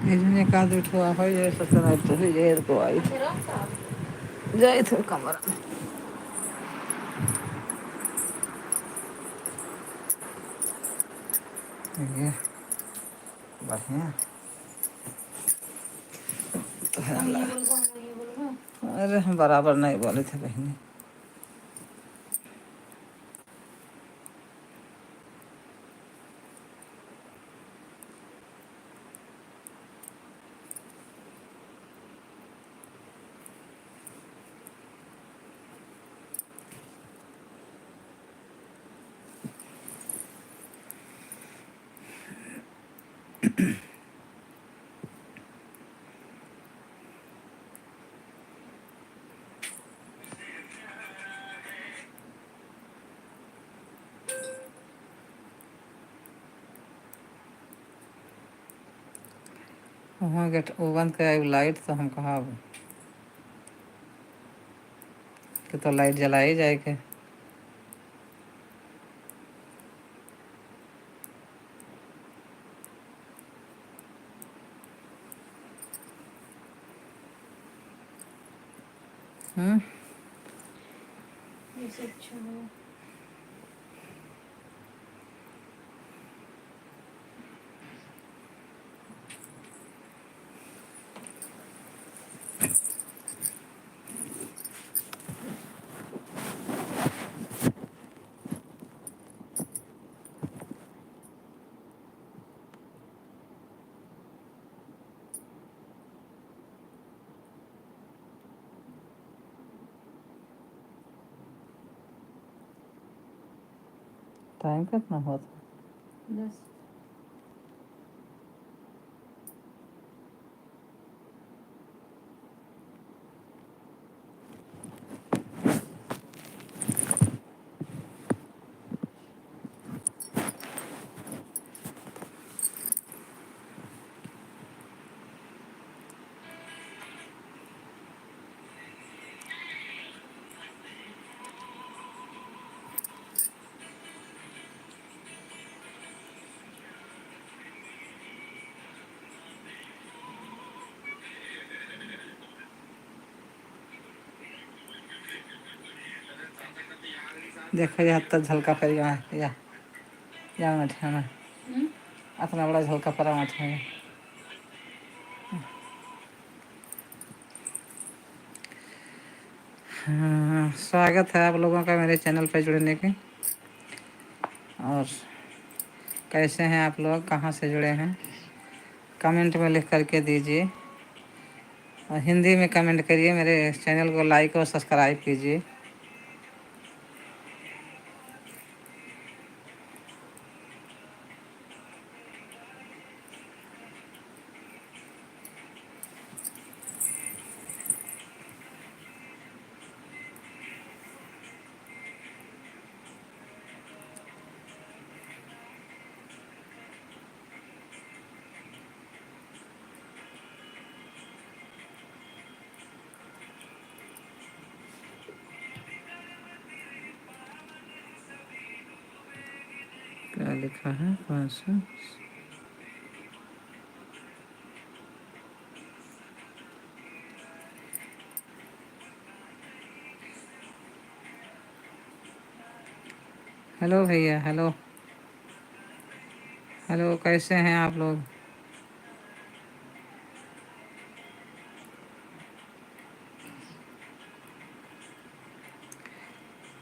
इन्हें का उठवा हो जाए सतना तो ही जेर को आई जाए थे कमरा में। ये बढ़िया तो है। अरे हम बराबर नहीं बोले थे बहनी। वहाँ गेट वो बंद कर लाइट तो हम कहा कि तो लाइट जलाई जाए के। टाइम कितना हुआ था? 10। देखो ये हद तक झलका कर या मठा में इतना बड़ा झलका पड़ा मठा में। हाँ, स्वागत है आप लोगों का मेरे चैनल पर जुड़ने के। और कैसे हैं आप लोग, कहाँ से जुड़े हैं, कमेंट में लिख करके दीजिए। और हिंदी में कमेंट करिए, मेरे चैनल को लाइक और सब्सक्राइब कीजिए। क्या लिखा है 500? हेलो भैया, हेलो हेलो, कैसे हैं आप लोग?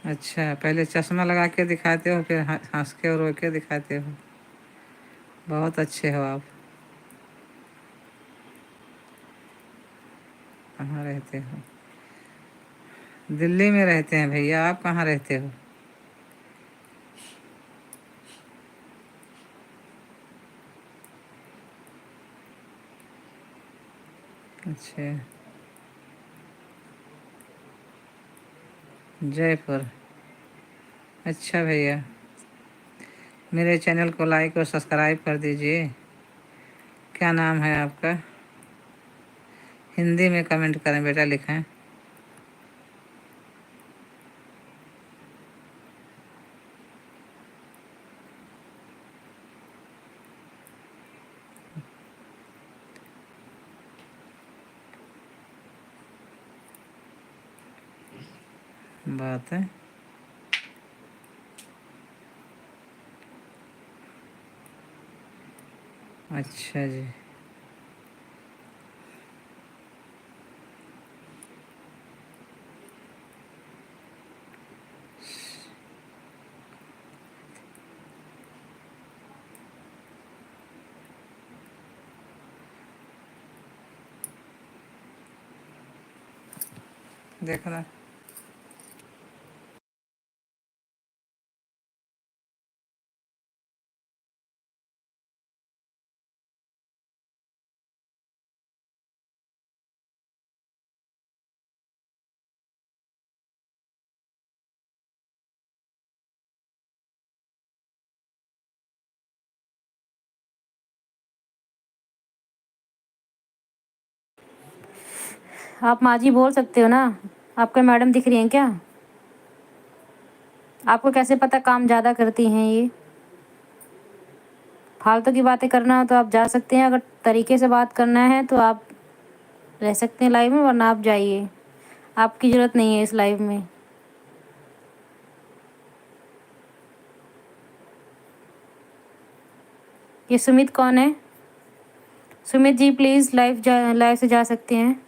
अच्छा, पहले चश्मा लगा के दिखाते हो, फिर हंस के और रो के दिखाते हो। बहुत अच्छे हो आप। कहाँ रहते हो? दिल्ली में रहते हैं भैया, आप कहाँ रहते हो? अच्छा, जयपुर। अच्छा भैया, मेरे चैनल को लाइक और सब्सक्राइब कर दीजिए। क्या नाम है आपका? हिंदी में कमेंट करें बेटा, लिखें। बात है। अच्छा जी। देखना। आप माँ जी बोल सकते हो ना। आपको मैडम दिख रही हैं क्या? आपको कैसे पता काम ज़्यादा करती हैं ये? फालतू की बातें करना हो तो आप जा सकते हैं, अगर तरीके से बात करना है तो आप रह सकते हैं लाइव में, वरना आप जाइए। आपकी ज़रूरत नहीं है इस लाइव में। ये सुमित कौन है? सुमित जी प्लीज़ लाइव से जा सकते हैं।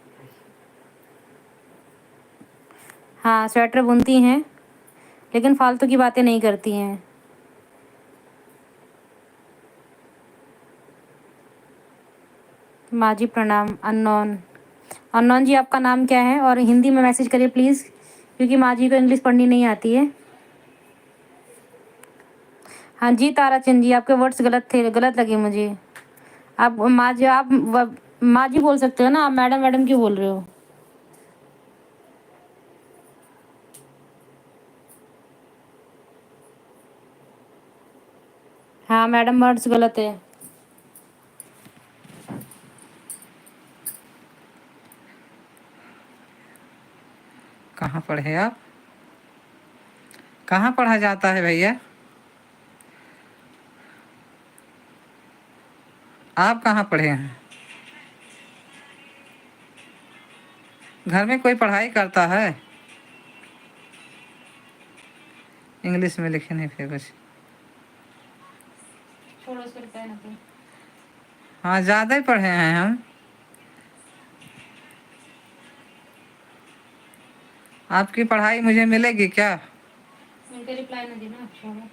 हाँ, स्वेटर बुनती हैं, लेकिन फालतू की बातें नहीं करती हैं। माँ जी प्रणाम। अननोन। अननोन जी आपका नाम क्या है? और हिंदी में मैसेज करिए प्लीज़, क्योंकि माँ जी को इंग्लिश पढ़नी नहीं आती है। हाँ जी ताराचंद जी, आपके वर्ड्स गलत थे, गलत लगे मुझे। आप माँ जी, माँ जी बोल सकते हो ना, आप मैडम मैडम क्यों बोल रहे हो? हाँ मैडम, वर्ड्स गलत है। कहाँ पढ़े आप? कहाँ पढ़ा जाता है भैया? आप कहाँ पढ़े हैं? घर में कोई पढ़ाई करता है? इंग्लिश में लिखे नहीं फिर कुछ। छोड़ो इसको, रिप्लाई ना दो। हाँ, ज़्यादा ही पढ़े हैं हम। आपकी पढ़ाई मुझे मिलेगी क्या? उनके रिप्लाई ना देना, छोड़ो।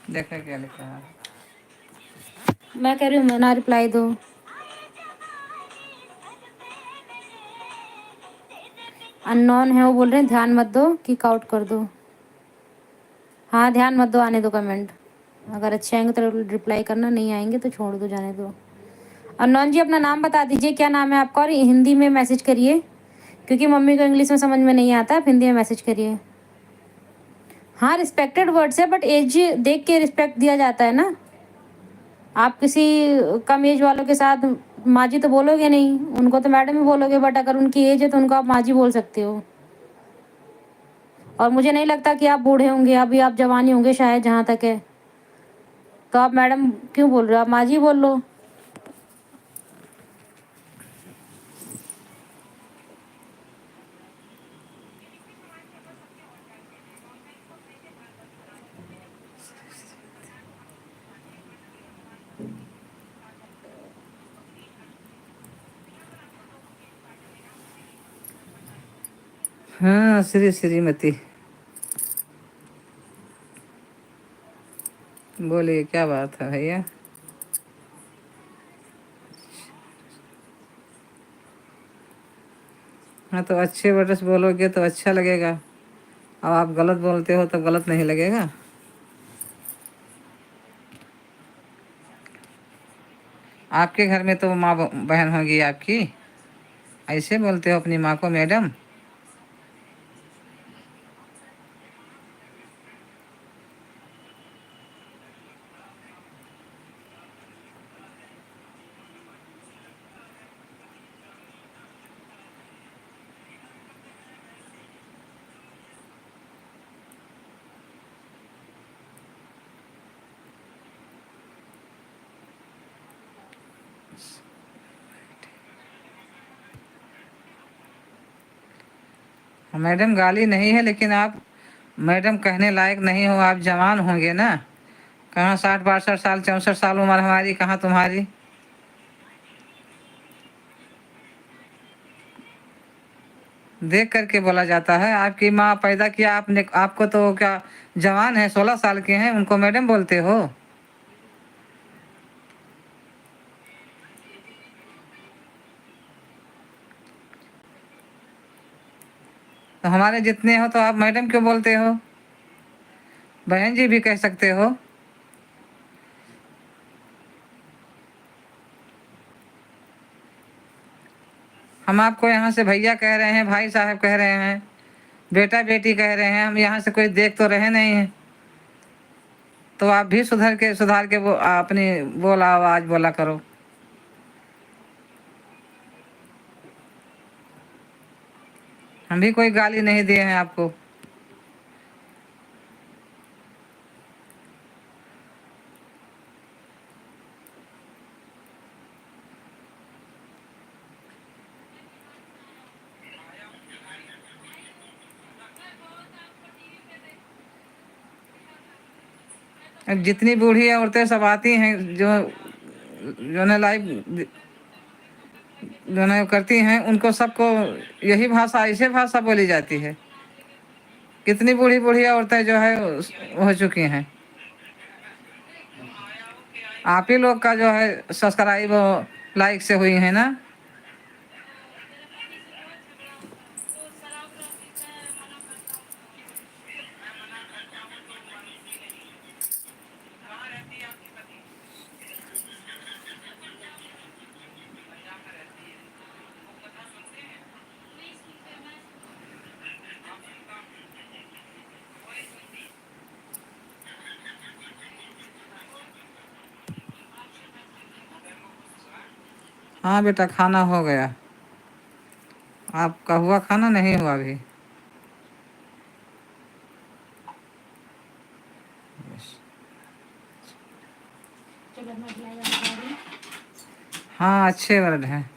देखा क्या लिखा है? मैं कह रही हूँ ना, रिप्लाई दो। अननोन है वो बोल रहे हैं, ध्यान मत दो, किक आउट कर दो। हाँ ध्यान मत दो, आने दो कमेंट। अगर अच्छे आएंगे तो रिप्लाई करना, नहीं आएंगे तो छोड़ दो, जाने दो। अननोन जी अपना नाम बता दीजिए, क्या नाम है आपका, और हिंदी में मैसेज करिए, क्योंकि मम्मी को इंग्लिश में समझ में नहीं आता, आप हिंदी में मैसेज करिए। हाँ रिस्पेक्टेड वर्ड्स है, बट एज देख के रिस्पेक्ट दिया जाता है ना। आप किसी कम एज वालों के साथ माँ जी तो बोलोगे नहीं, उनको तो मैडम ही बोलोगे, बट अगर उनकी एज है तो उनको आप माँ जी बोल सकते हो। और मुझे नहीं लगता कि आप बूढ़े होंगे, अभी आप जवानी होंगे शायद, जहाँ तक है। तो आप मैडम क्यों बोल रहे हो? आप माँ जी बोल लो। हाँ, श्रीमती बोलिए, क्या बात है भैया? हाँ, तो अच्छे वर्ड्स बोलोगे तो अच्छा लगेगा। अब आप गलत बोलते हो तो गलत नहीं लगेगा। आपके घर में तो माँ बहन होगी आपकी, ऐसे बोलते हो अपनी माँ को मैडम? मैडम गाली नहीं है, लेकिन आप मैडम कहने लायक नहीं हो। आप जवान होंगे ना, कहाँ 60 62 साल 64 साल उम्र हमारी, कहाँ तुम्हारी। देख करके बोला जाता है। आपकी माँ पैदा किया आपने, आपको तो क्या जवान है, 16 साल के हैं, उनको मैडम बोलते हो। तो हमारे जितने हो तो आप मैडम क्यों बोलते हो? बहन जी भी कह सकते हो। हम आपको यहाँ से भैया कह रहे हैं, भाई साहब कह रहे हैं, बेटा बेटी कह रहे हैं। हम यहाँ से कोई देख तो रहे नहीं हैं। तो आप भी सुधार के वो अपनी बोला आवाज बोला करो। हम भी कोई गाली नहीं दिए हैं आपको। अब जितनी बूढ़ी औरतें सब आती हैं, जो है लाइव जो है करती हैं, उनको सबको यही भाषा, ऐसे भाषा बोली जाती है। कितनी बूढ़ी बूढ़ी औरतें जो है हो चुकी हैं। आप ही लोग का जो है सब्सक्राइब लाइक से हुई है ना। हाँ बेटा, खाना हो गया। आपका हुआ? खाना नहीं हुआ अभी। हाँ, अच्छे वर्ड हैं।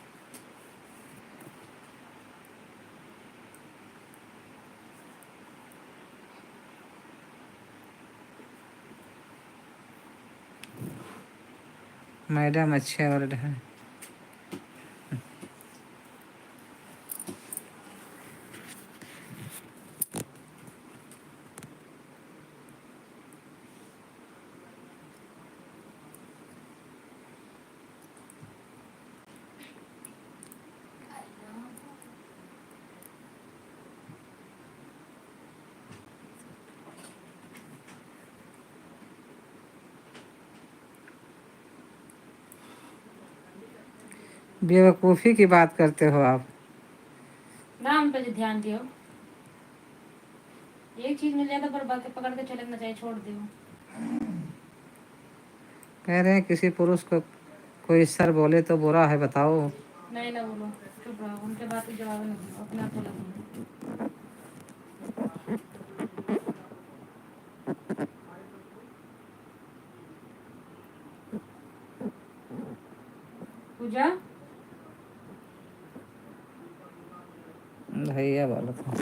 मैडम अच्छे वर्ड हैं। बेवकूफ़ी की बात करते हो आप। नाम पे ध्यान दियो। एक चीज मिल जाता पर बाकी पकड़ के चलना चाहिए, छोड़ दियो। कह रहे हैं किसी पुरुष को कोई सर बोले तो बुरा है, बताओ। नहीं ना बोलो, चुप रहो, उनके बात का जवाब नहीं दो, अपने आप बोलो। पूजा भैया बोला था।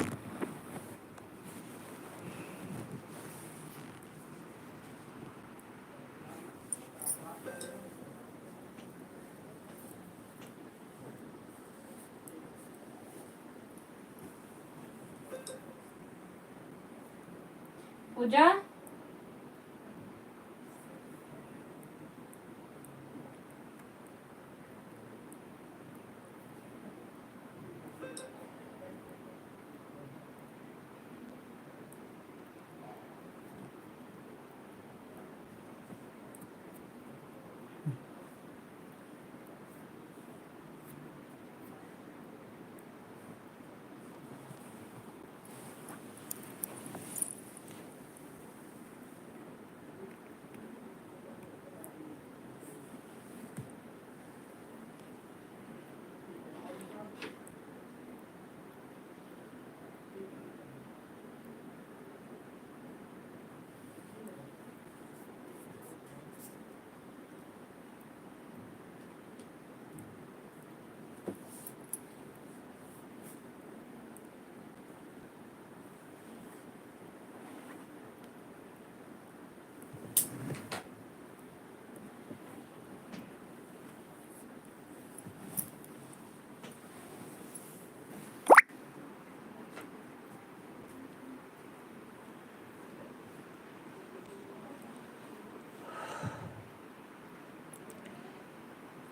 पूजा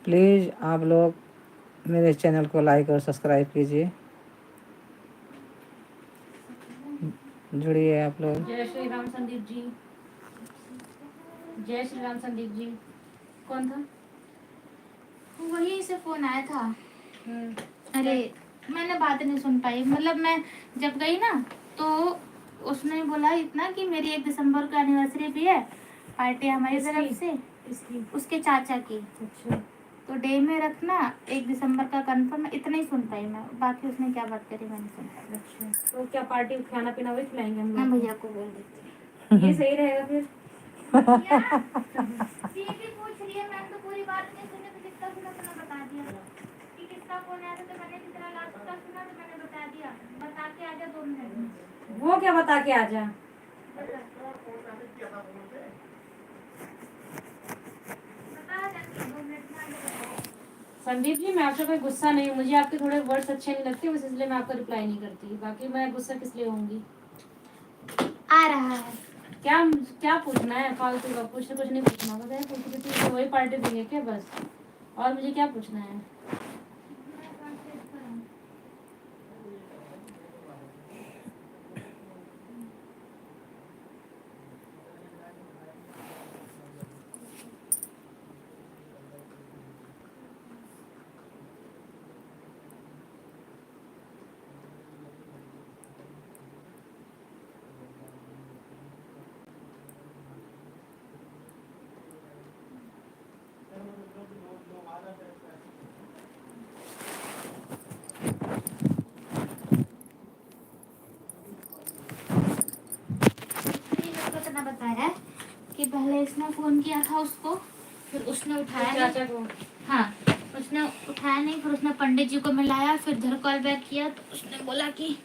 प्लीज़ आप लोग मेरे चैनल को लाइक और सब्सक्राइब कीजिए, जुड़िए आप लोग। जय श्री राम संदीप जी, जय श्री राम संदीप जी। कौन था? वही से फोन आया था। अरे मैंने बात नहीं सुन पाई, मतलब मैं जब गई ना तो उसने बोला इतना कि मेरी 1 दिसंबर को एनिवर्सरी भी है, पार्टी हमारी तरफ से, इसकी उसके चाचा की। अच्छा, तो डे में रखना 1 दिसंबर का कंफर्म। इतना ही सुन पाई मैं, बाकी उसने क्या बात करी मैं नहीं सुन पाई। अच्छा तो क्या पार्टी खाना पीना वही खिलाएंगे हम मैं लोग? भैया को बोल देती ये सही रहेगा फिर। दीदी पूछ रही है, मैंने तो पूरी बात नहीं सुनी, तो जितना सुना उतना बता दिया कि किसका फोन आया था। तो मैंने जितना लास्ट का सुना तो मैंने बता दिया। बता के आ जा 2 मिनट में। वो क्या बता के आ जा? बता जाती 2 मिनट में आ जा। संदीप जी मैं आपसे कोई गुस्सा नहीं हूँ, मुझे आपके थोड़े वर्ड्स अच्छे नहीं लगते, बस इसलिए मैं आपको रिप्लाई नहीं करती। बाकी मैं गुस्सा किस लिए होंगी? आ रहा है। क्या क्या पूछना है फालतू का? कुछ नहीं पूछना, बस है पूछ रही थी वही पार्टी देंगे क्या बस? और मुझे क्या पूछना है? इतना बताया कि पहले इसने फोन किया था उसको, फिर उसने उठाया चाचा नहीं। को? हाँ, उसने उठाया नहीं, फिर उसने पंडित जी को मिलाया, फिर घर कॉल बैक किया तो उसने बोला कि,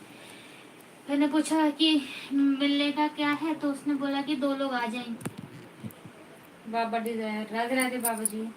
मैंने पूछा कि मिलने का क्या है, तो उसने बोला कि 2 लोग आ जाएंगे। बाबा डिजायर, राधे राधे बाबा जी।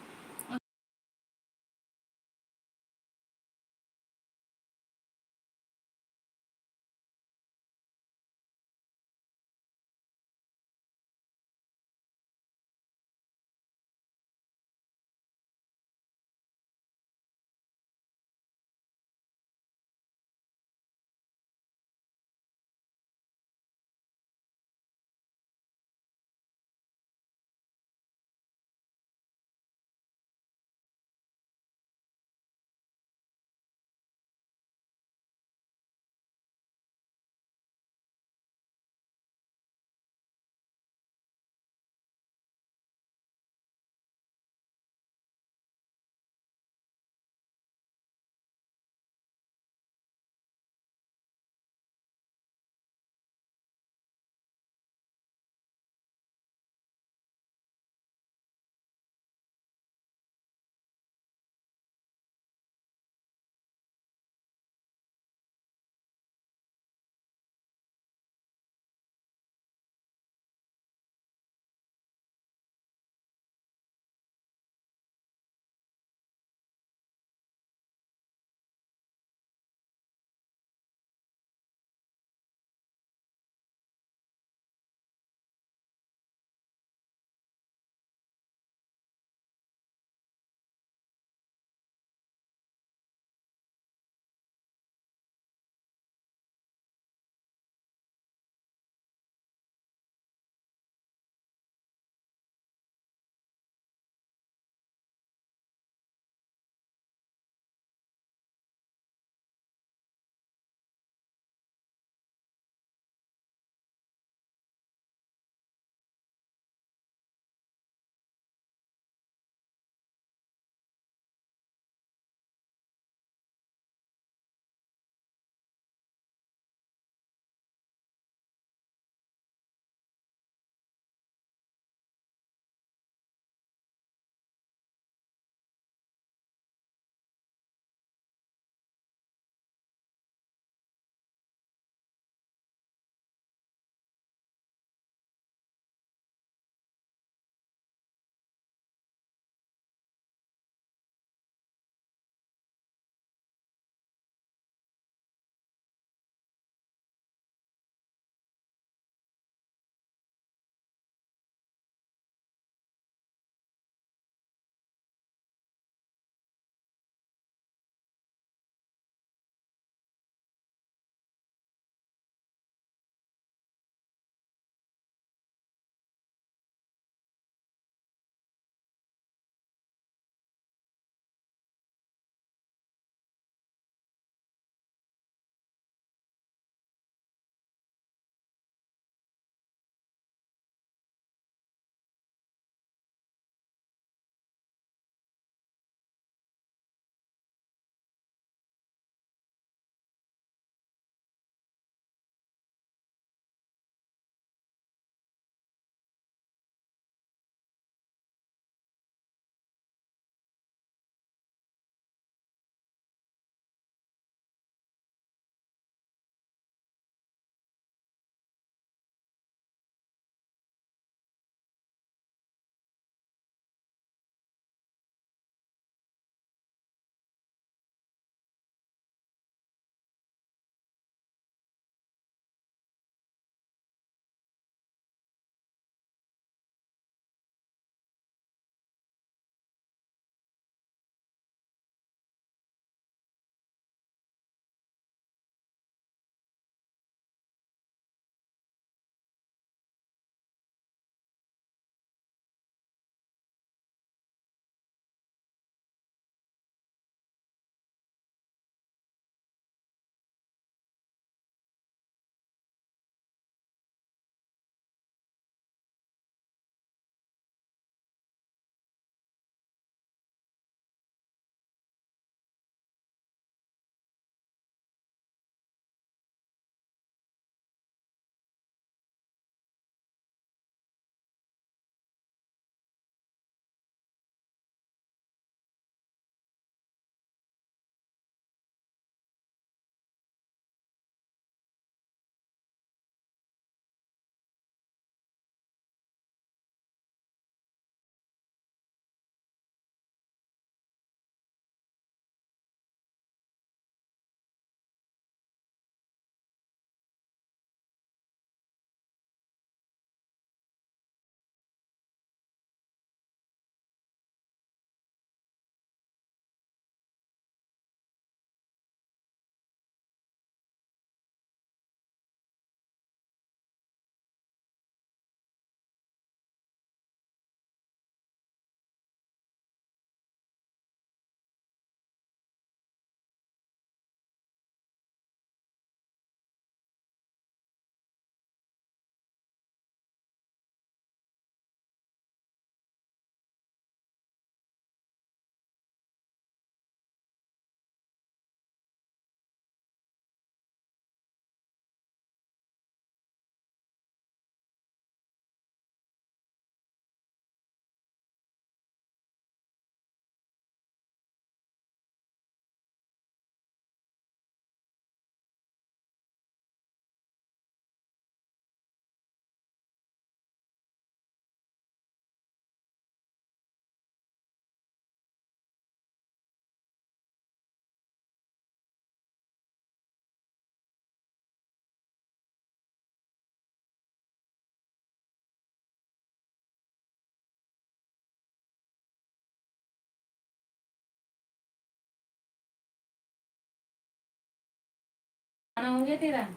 हो गया तेरा?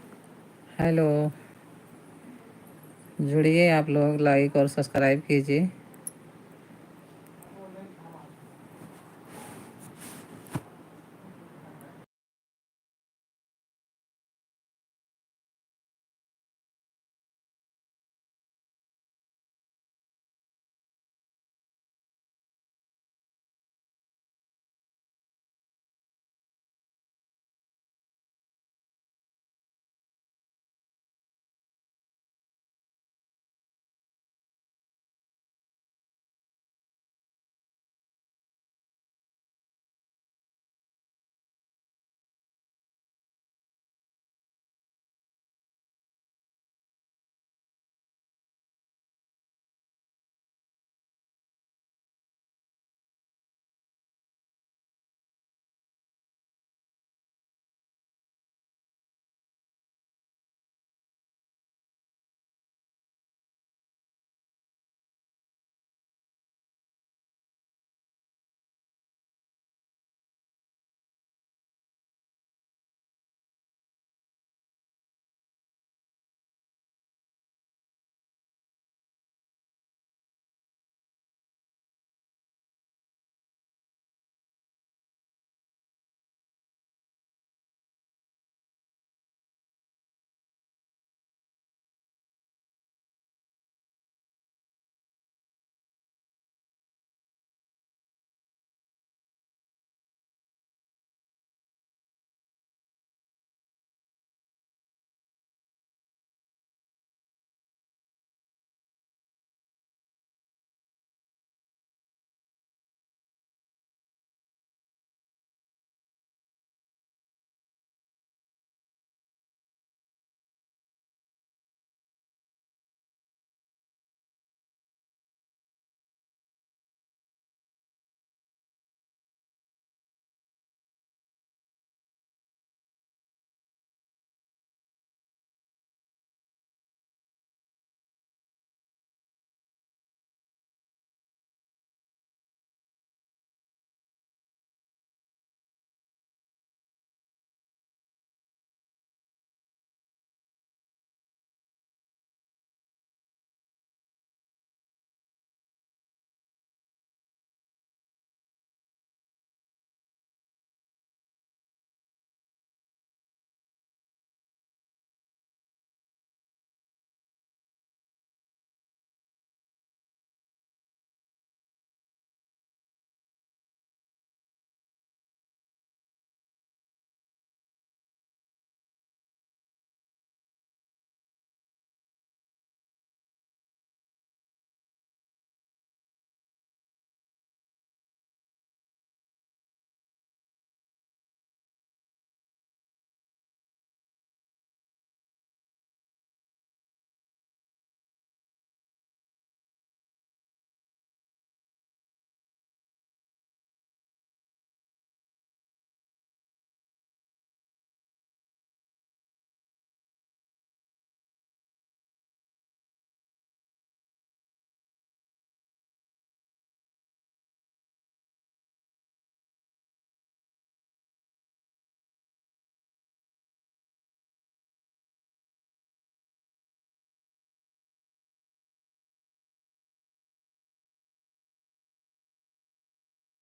हेलो, जुड़िए आप लोग, लाइक और सब्सक्राइब कीजिए।